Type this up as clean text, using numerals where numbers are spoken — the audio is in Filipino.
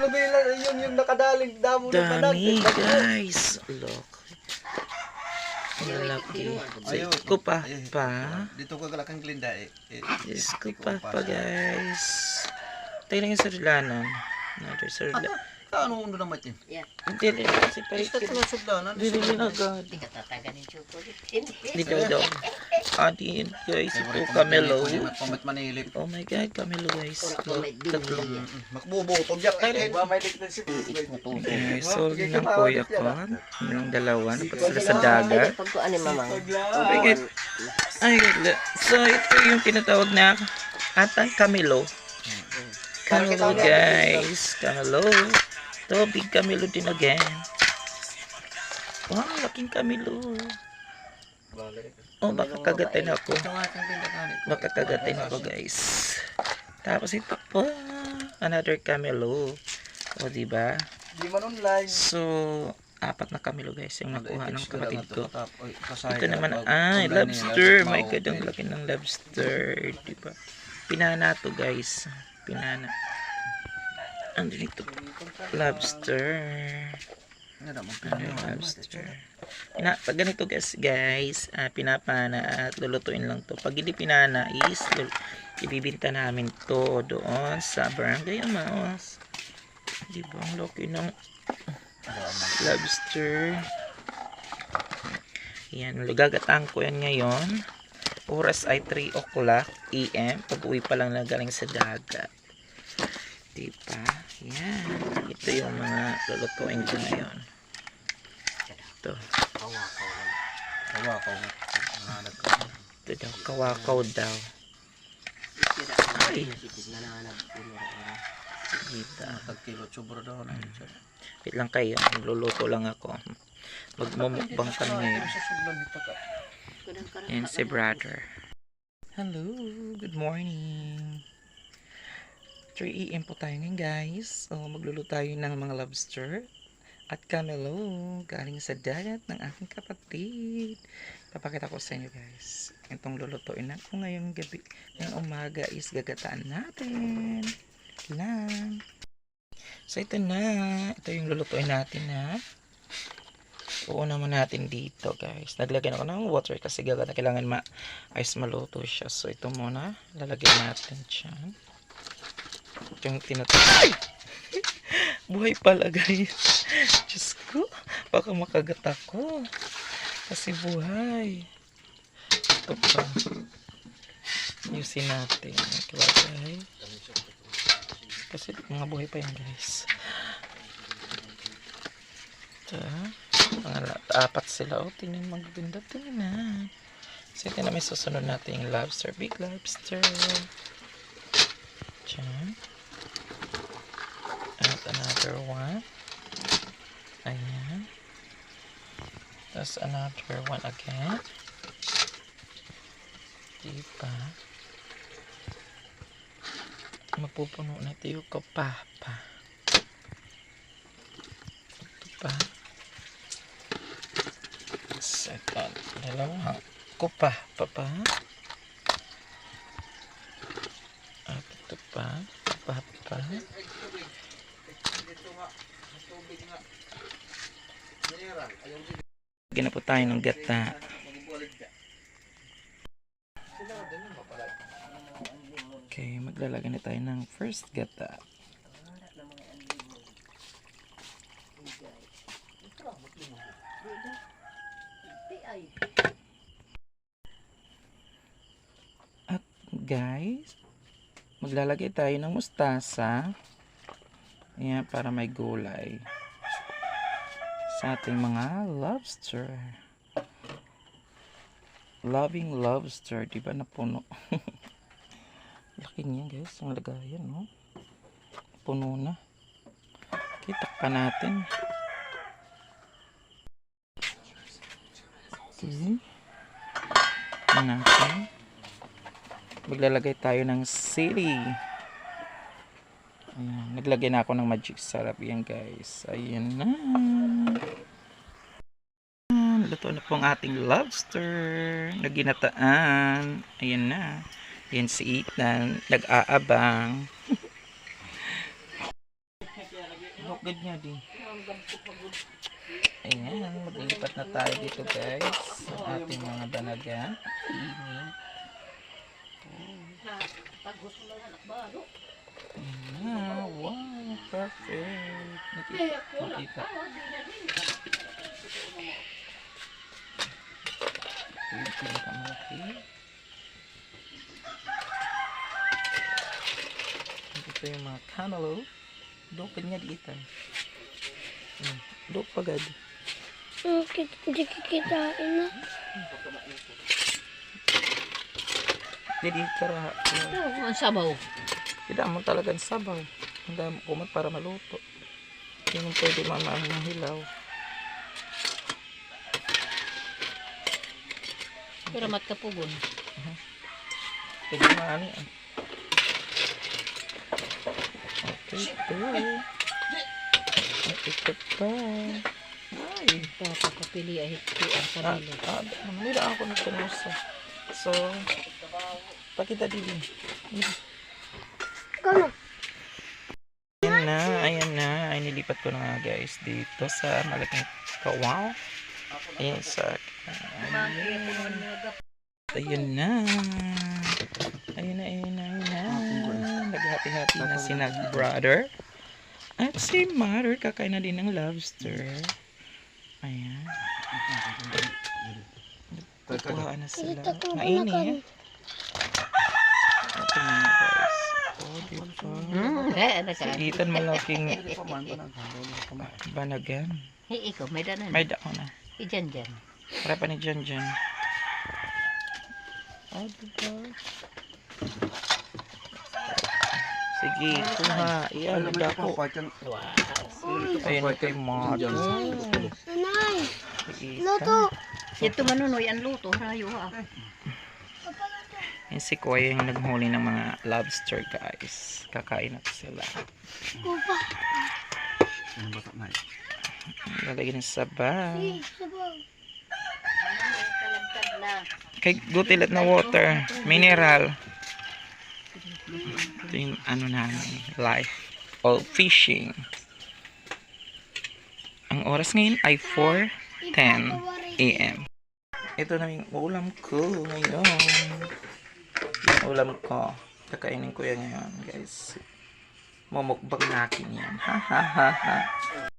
nabila yun yung nakadaling damo ng banan. Dami guys. Look. Malaki. Ko pa. Dito ka galakang Glinda eh. Diyos ko pa guys. Tayo lang yung sarilanon. Another sarilanon. Ano undo naman yun? Hindi rin kasi Ito paikit. lang sugdanan. Hindi rin agad. Hindi ka tataga ng chocolate. Hindi daw. Atin guys. Ito Camelo. Pamit manilip. Oh my god, Camelo guys. Tatlo. Makbubutog yak. May lignan si Okay, so yun ang kuya ko. Yung dalawa. Dapat sila sa dagat. Pag ko ano mamang. Oh my god. Ay god. So ito yung tinatawag na atay Camelo. Camelo guys. Camelo. Ito, big Camelo din again. Wow, laking Camelo. Oh, baka kagatin ako. Baka kagatin ako guys. Tapos ito po. Another Camelo. O, diba? Di man online. So, apat na Camelo guys yung nakuha ng kapatid ko. Ito naman ay lobster. My god, ang laki ng lobster. Diba? Pinana to guys. Pinana. Ano dito? Lobster. Lobster. Pag ganito guys, pinapana at lulutuin lang to. Pag hindi pinana is ibibinta namin to doon sa barangay Amaos. Diba? Ang laki ng lobster. Yan, gagataan ko yan ngayon. Oras ay 3 o'clock AM. Pag uwi pa lang na galing sa dagat. Diba? Yan. Ito yung mga lulutuin ko ngayon. Ito. Kawakaw. Ito daw. Kawakaw daw. Ay. Diba? Tagkilo chubro daw na. Wait lang kayo. Luluto lang ako. Magmumukbang kami ngayon. Yan si brother. Hello. Good morning. 3 AM po tayo ngayon guys. So, magluluto tayo ng mga lobster at Camelo galing sa dagat ng aking kapatid. Papakita ko sa inyo guys. Itong lulutuin ako ngayong gabi. Ngayong umaga is gagataan natin. Lang. So, ito na. Ito yung lulutuin natin na. Uuna mo natin dito guys. Naglagyan ako ng water kasi kailangan ayos maluto siya. So, ito muna. Lalagyan natin dyan. Yung tinatawag. Buhay pala guys. Diyos ko. Baka makagat ako. Kasi buhay. Ito pa. Ayusin natin. Nakalagay. Kasi mga buhay pa yan guys. Ito. Apat sila. O, tingnan magaganda. Tingnan. So, ito na may susunod natin yung lobster. Big lobster. Diyan. At another one. Ayan. Tapos another one again. Diba? Mapupuno na ito yung kapapa. Ito pa. Second. Dalawang kapapa pa. At ito pa. Kapapa. Lagyan na po tayo ng gata. Okay, maglalagay na tayo ng first gata. At guys, maglalagay tayo ng mustasa. Ayan, para may gulay sa ating mga lobster. Loving lobster, diba napuno? Laki niya guys, ang lagayan, no? Puno na. Kita pa natin. Okay. Natin. Maglalagay tayo ng sili. Ayan, naglagay na ako ng magic sarap yan guys. Ayan na. Luto na po ang ating lobster na ginataan. Ayan na. Yan si Ethan. Nag-aabang. good nga din. Ayan, maglilipat na tayo dito guys. Sa ating mga banaga. Init. Ayan, wow, perfect. Nakita. Ito yung pinakamalaki. Ito yung mga cantaloupe. Dukad nga diitan. Duk pagad. Hindi kikitain na. Jadi kara. Ang sabaw. Tidak mo talagang sabaw. Hindi mo kumat para maluto. Hindi mo pwede mamahal ng hilaw. Pero matkapugon. Pwede maani. Okay, ito. Ito pa. Ay. Papakapili ay hiti ang sarili. Mamira ako ng pinusa. So, pakita din. Ikaw na. Ayan na. Ay, nilipat ko na nga guys dito sa malaking kawaw. Ayan sa... Ayun na. Naghati-hati na si brother. At si mother, kakain na din ng lobster. Ayan. Kukuhaan na sila. Mainit. Ito na guys. Oh, diba? Si Ethan malaking banagan. Hey, ikaw, may danan. May dao na. Ijan dyan. Para pa ni Jan Jan. Oh, diba? Sige, kuha. Iyan, dako. Ayun kay mother. Nanay, Si luto. Ito manunoy ang luto. Rayo ha. Yan si Kuya yung naghuli ng mga lobster guys. Kakain na sila. Kupa. Lalagyan ng sabaw. Sabaw. Kalagtad na. Kay gutilat na water. Mineral. Ito yung ano namin. Life. All fishing. Ang oras ngayon ay 4:10 AM. Ito na yung ulam ko ngayon. Ulam ko. Kakainin ko yan ngayon guys. Mumukbang natin yan. Ha ha ha ha.